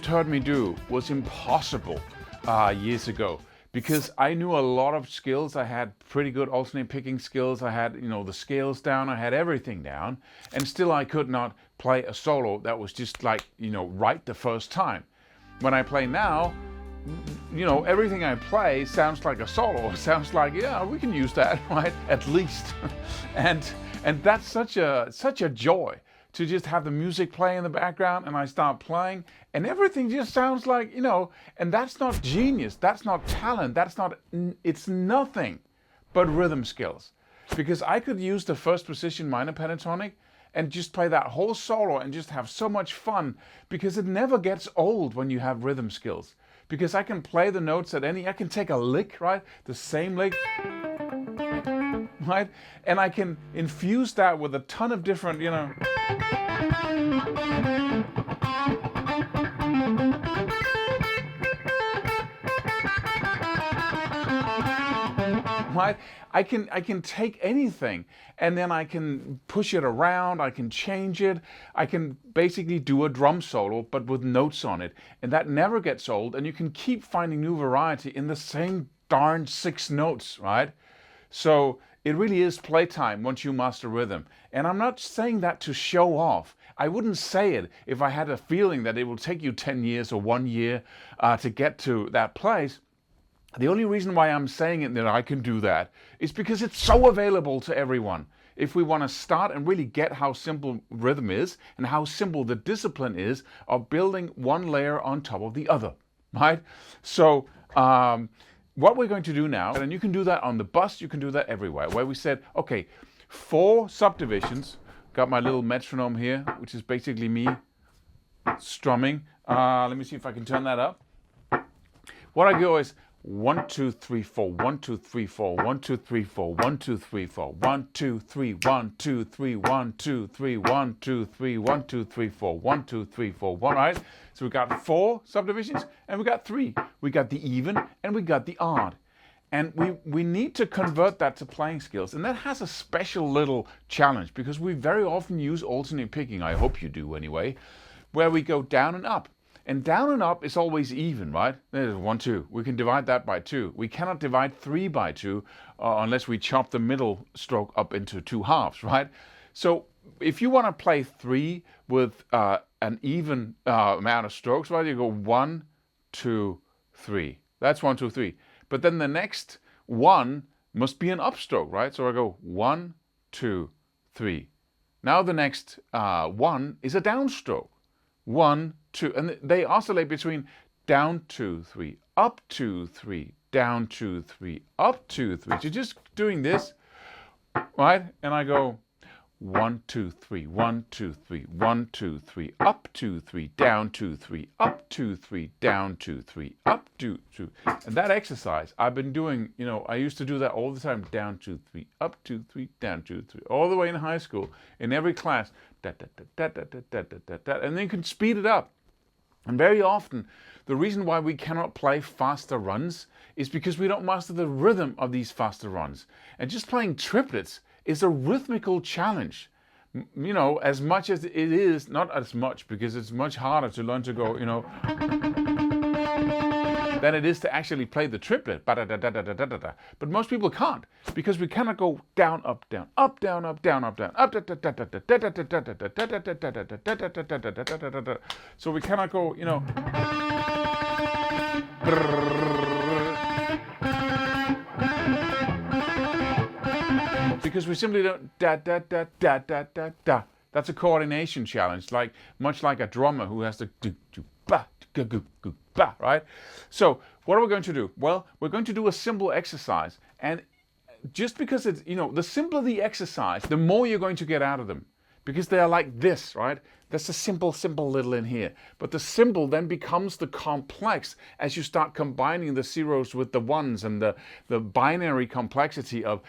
just heard me do was impossible years ago, because I knew a lot of skills. I had pretty good alternate picking skills. I had, the scales down. I had everything down, and still I could not play a solo that was just like, right the first time. When I play now, everything I play sounds like a solo. It sounds like, yeah, we can use that, right? At least, and that's such a joy to just have the music play in the background, and I start playing, and everything just sounds like, and that's not genius, that's not talent, it's nothing but rhythm skills. Because I could use the first position minor pentatonic and just play that whole solo and just have so much fun, because it never gets old when you have rhythm skills. Because I can play the notes I can take a lick, right? The same lick, right? And I can infuse that with a ton of different, right? I can take anything, and then I can push it around, I can change it, I can basically do a drum solo but with notes on it, and that never gets old, and you can keep finding new variety in the same darn 6 notes, right? So it really is playtime once you master rhythm. And I'm not saying that to show off. I wouldn't say it if I had a feeling that it will take you 10 years or 1 year to get to that place. The only reason why I'm saying it that I can do that is because it's so available to everyone. If we want to start and really get how simple rhythm is and how simple the discipline is of building one layer on top of the other, right? So what we're going to do now, and you can do that on the bus, you can do that everywhere, where we said, okay, 4 subdivisions. Got my little metronome here, which is basically me strumming. Let me see if I can turn that up. What I go is 1, 2, 3, 4, 1, 2, 3, 4, 1, 2, 3, 4, 1, 2, 3, 4, 1, 2, 3, 1, 2, 3, 1, 2, 3, 1, 2, 3, 1, 2, 3, 4, 1, 2, 3, 4, 1, right? So we got 4 subdivisions, and we got 3. We got the even, and we got the odd. And we need to convert that to playing skills. And that has a special little challenge, because we very often use alternate picking, I hope you do anyway, where we go down and up. And down and up is always even, right? There's 1, 2. We can divide that by 2. We cannot divide 3 by 2 unless we chop the middle stroke up into 2 halves, right? So if you want to play 3 with an even amount of strokes, right? You go 1, 2, 3. That's 1, 2, 3. But then the next 1 must be an upstroke, right? So I go 1, 2, 3. Now the next 1 is a downstroke. 1, 2, and they oscillate between down 2, 3, up 2, 3, down 2, 3, up 2, 3. So just doing this, right? And I go 1, 2, 3, 1, 2, 3, 1, 2, 3, up 2, 3, down 2, 3, up 2, 3, down 2, 3, up 2, 2. And that exercise I've been doing, I used to do that all the time. Down 2, 3, up 2, 3, down 2, 3, all the way in high school, in every class. Da, da, da, da, da, da, da, da, da, and then you can speed it up. And very often, the reason why we cannot play faster runs is because we don't master the rhythm of these faster runs. And just playing triplets is a rhythmical challenge. As much as it is, not as much, because it's much harder to learn to go, than it is to actually play the triplet. But most people can't, because we cannot go down, up, down, up, down, up, down, up, down, up. So we cannot go, because we simply don't da da da da da da da. That's a coordination challenge, much like a drummer who has to do ba go go go ba, right? So what are we going to do? Well, we're going to do a simple exercise, and just because it's the simpler the exercise, the more you're going to get out of them, because they are like this, right? That's a simple little in here, but the simple then becomes the complex as you start combining the zeros with the ones and the binary complexity of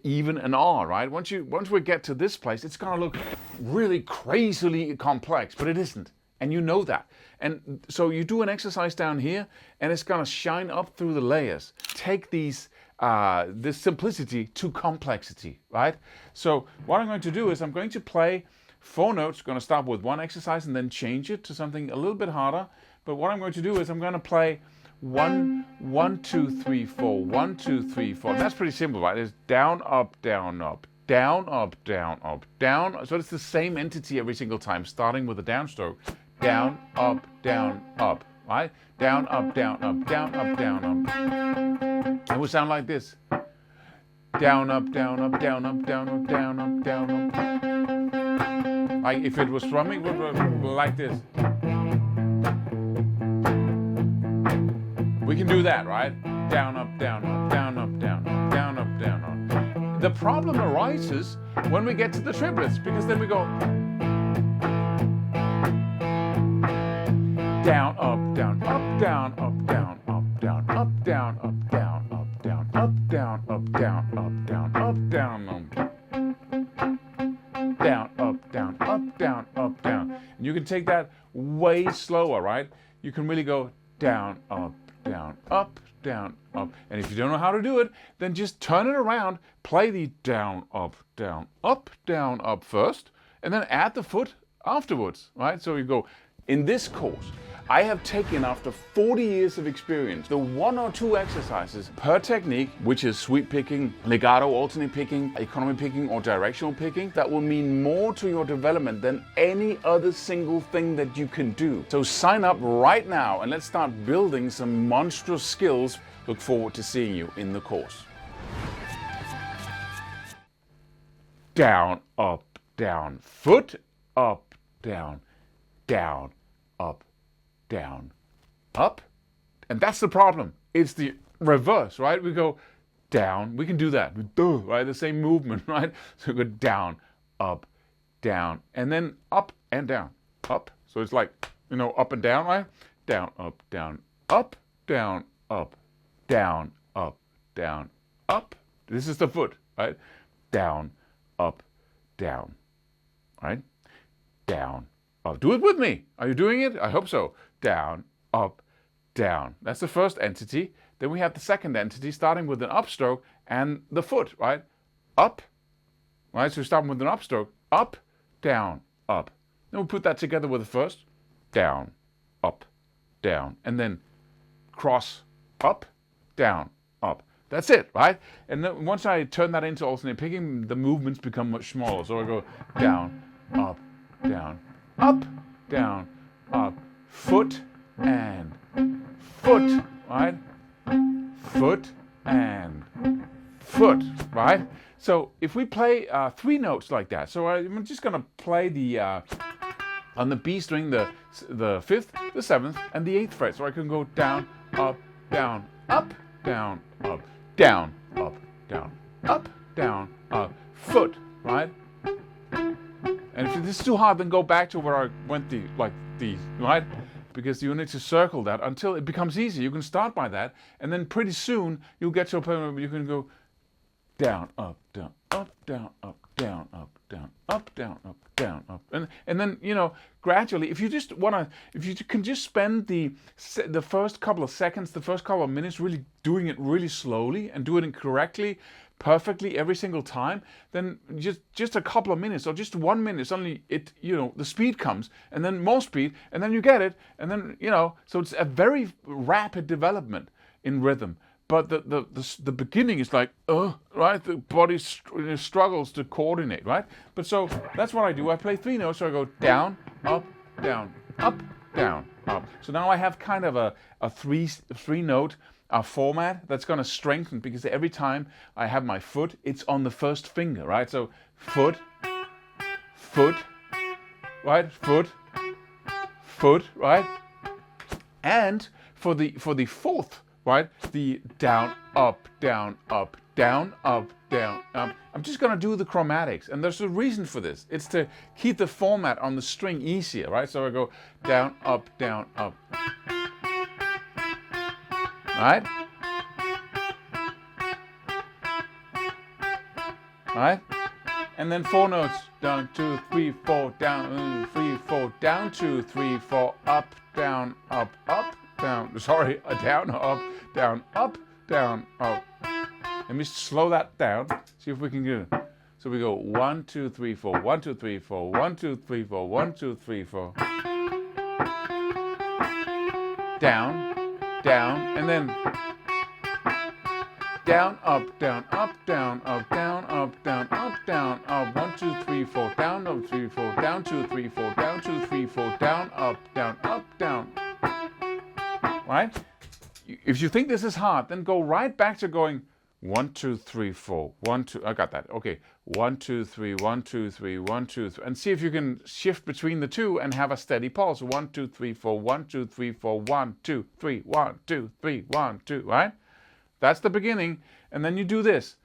even and odd, right? Once we get to this place, it's going to look really crazily complex, but it isn't. And you know that. And so you do an exercise down here, and it's going to shine up through the layers. Take this simplicity to complexity, right? So what I'm going to do is I'm going to play 4 notes. Going to start with one exercise and then change it to something a little bit harder. But what I'm going to do is I'm going to play 1, 1, 2, 3, 4, 1, 2, 3, 4. And that's pretty simple, right? It's down, up, down, up, down, up, down, up, down. So it's the same entity every single time, starting with a downstroke. Down, up, right? Down, up, down, up, down, up, down, up. It would sound like this. Down, up, down, up, down, up, down, up, down, up, down, up. Like if it was strumming, it would be like this. We can do that, right? Down, up, down, up, down, up, down, up, down, up, down, up. The problem arises when we get to the triplets, because then we go down, up, down, up, down, up, down, up, down, up, down, up, down, up, down, up, down, up, down, up, down, up, down, down, up, down, up, down, up, down. And you can take that way slower, right? You can really go down, up, down, up, down, up. And if you don't know how to do it, then just turn it around, play the down, up, first, and then add the foot afterwards, right? So you go, in this course, I have taken, after 40 years of experience, the 1 or 2 exercises per technique, which is sweep picking, legato, alternate picking, economy picking, or directional picking, that will mean more to your development than any other single thing that you can do. So sign up right now and let's start building some monstrous skills. Look forward to seeing you in the course. Down, up, down, foot, up, down, up, down, up. And that's the problem. It's the reverse, right? We go down. We can do that, right? The same movement, right? So we go down, up, down, and then up and down, up. So it's like, up and down, right? Down, up, down, up, down, up, down, up, down, up. This is the foot, right? Down, up, down, right? Down, up. Do it with me. Are you doing it? I hope so. Down, up, down. That's the first entity. Then we have the second entity, starting with an upstroke and the foot, right? Up, right? So we start with an upstroke. Up, down, up. Then we put that together with the first. Down, up, down. And then cross, up, down, up. That's it, right? And then once I turn that into alternate picking, the movements become much smaller. So I go down, up, down, up, down, up. Foot and foot, right? Foot and foot, right? So if we play 3 notes like that, so I'm just going to play the on the B string, the 5th, the 7th, and the 8th fret. So I can go down, up, down, up, down, up, down, up, down, up, down, up, foot, right? And if this is too hard, then go back to where I went right? Because you need to circle that until it becomes easy. You can start by that, and then pretty soon you'll get to a point where you can go down, up, down, up, down, up, down, up, down, up, down, up, down, up. And then, gradually, if you can just spend the first couple of seconds, the first couple of minutes really doing it really slowly and doing it correctly, perfectly every single time, then just a couple of minutes or just 1 minute, suddenly the speed comes, and then more speed, and then you get it, and then so it's a very rapid development in rhythm. But the beginning is like right, the body struggles to coordinate, right? But so that's what I do. I play 3 notes, so I go down, up, down, up, down, up. So now I have kind of a three note format that's going to strengthen, because every time I have my foot, it's on the first finger, right? So foot, right? Foot, right? And for the 4th, right? The down, up, down, up, down, up, down, up. I'm just going to do the chromatics, and there's a reason for this. It's to keep the format on the string easier, right? So I go down, up, right? Right? And then 4 notes. Down, 2, 3, 4, down, 3, 4, down, 2, 3, 4, up, down, up, down. Sorry, down, up, down, up. Let me slow that down. See if we can get it. So we go 1, 2, 3, 4, 1, 2, 3, 4, 1, 2, 3, 4, 1, 2, 3, 4. down, down, and then down, up, down, up, down, up, down, up, down, up, down, up. 1, 2, 3, 4, down, up, 3, 4, down, 2, 3, 4, down, 2, 3, 4, down, up, down, up, down. Right? If you think this is hard, then go right back to going 1, 2, 3, 4, 1, 2. I got that. Okay. 1, 2, 3, 1, 2, 3, 1, 2, 3. And see if you can shift between the two and have a steady pulse. 1, 2, 3, 4, 1, 2, 3, 4, 1, 2, 3, 1, 2, 3, 1, 2, right? That's the beginning. And then you do this.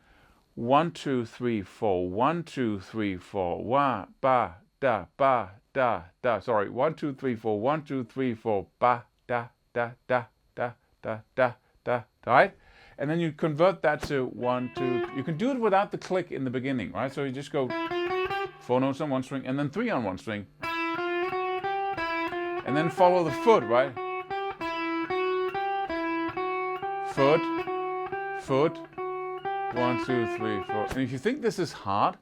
1, 2, 3, 4, 1, 2, 3, 4, 1, ba, da, ba, da, da. Sorry. 1, 2, 3, 4, 1, 2, 3, 4, ba, da, da, da, da, da, da, da, right? And then you convert that to 1, 2. You can do it without the click in the beginning, right? So you just go 4 notes on one string and then 3 on one string. And then follow the foot, right? Foot, foot, 1, 2, 3, 4. And if you think this is hard,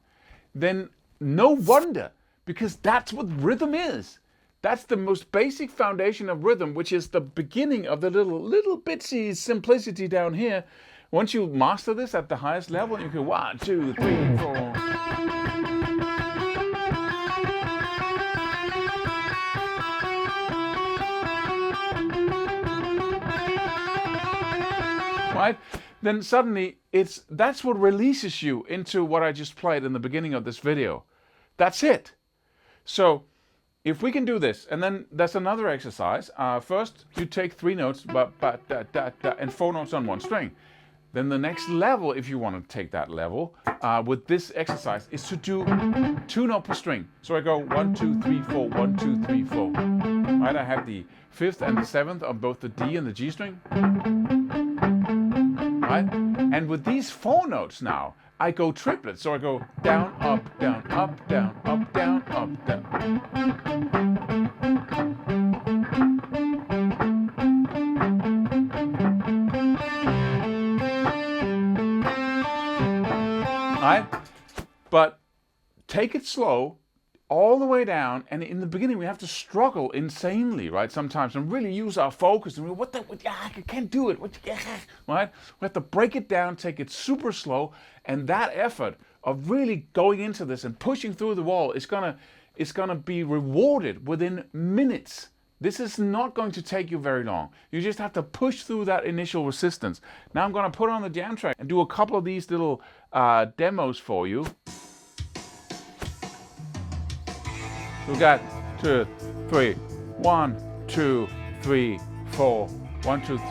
then no wonder, because that's what rhythm is. That's the most basic foundation of rhythm, which is the beginning of the little bitsy simplicity down here. Once you master this at the highest level, you can 1, 2, 3, 4. Right? Then suddenly that's what releases you into what I just played in the beginning of this video. That's it. So if we can do this, and then there's another exercise. First, you take 3 notes, ba, ba, da, da, da, and 4 notes on one string. Then the next level, if you want to take that level, with this exercise, is to do 2 notes per string. So I go 1, 2, 3, 4, 1, 2, 3, 4. Right? I have the 5th and the 7th on both the D and the G string. Right? And with these 4 notes now, I go triplets. So I go down, up, down, up, down, up, down, up, down. Right? But take it slow all the way down, and in the beginning we have to struggle insanely, right? Sometimes, and really use our focus and I can't do it. Right? We have to break it down, take it super slow, and that effort of really going into this and pushing through the wall is gonna be rewarded within minutes. This is not going to take you very long. You just have to push through that initial resistance. Now I'm going to put on the jam track and do a couple of these little demos for you. We got 2, 3, 1, 2, 3, 4, 1, 2, 3.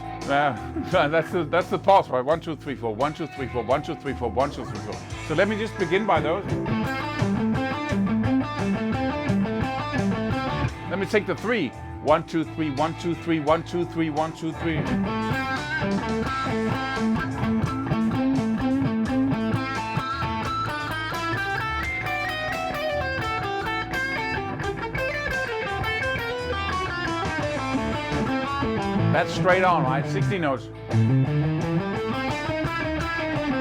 That's the pulse, right? 1, 2, 3, 4, 1, 2, 3, 4, 1, 2, 3, 4, 1, 2, 3, 4. So let me just begin by those. Let me take the 3. 1, 2, 3, 1, 2, 3, 1, 2, 3, 1, 2, 3. That's straight on, right? 60 notes.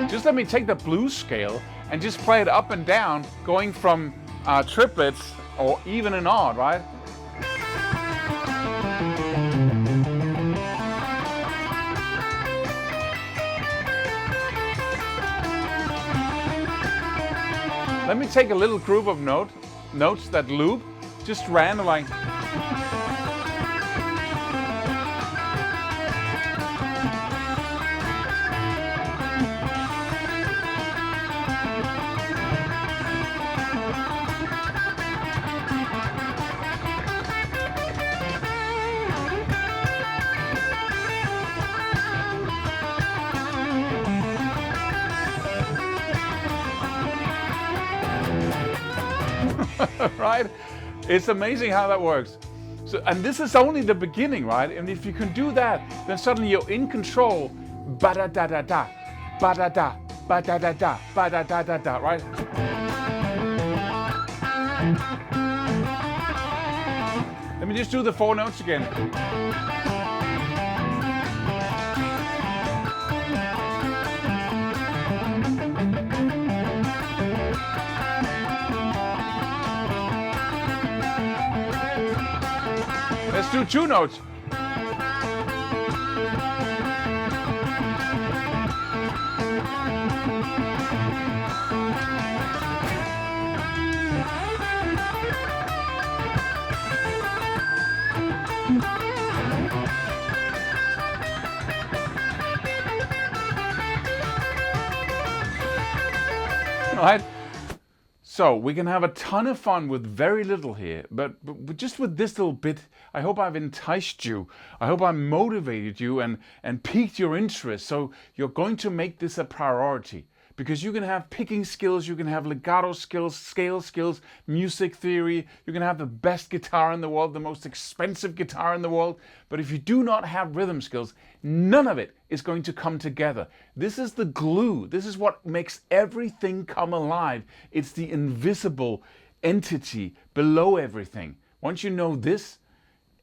Just let me take the blues scale and just play it up and down, going from triplets or even and odd, right? Let me take a little group of notes that loop, just random, like. Right? It's amazing how that works. So, and this is only the beginning, right? And if you can do that, then suddenly you're in control. Ba da da da da, ba da da, ba da da da, ba da da da da, right? Let me just do the 4 notes again. Let's do 2 notes. right? So we can have a ton of fun with very little here, but just with this little bit, I hope I've enticed you. I hope I motivated you and piqued your interest. So you're going to make this a priority, because you can have picking skills, you can have legato skills, scale skills, music theory, you can have the best guitar in the world, the most expensive guitar in the world. But if you do not have rhythm skills, none of it is going to come together. This is the glue. This is what makes everything come alive. It's the invisible entity below everything. Once you know this,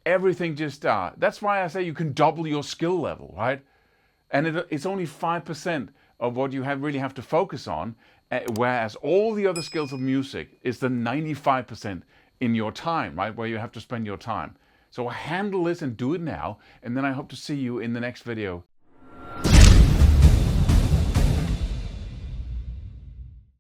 everything just that's why I say you can double your skill level, right? And it's only 5% of what you really have to focus on, whereas all the other skills of music is the 95% in your time, right? Where you have to spend your time. So handle this and do it now, and then I hope to see you in the next video.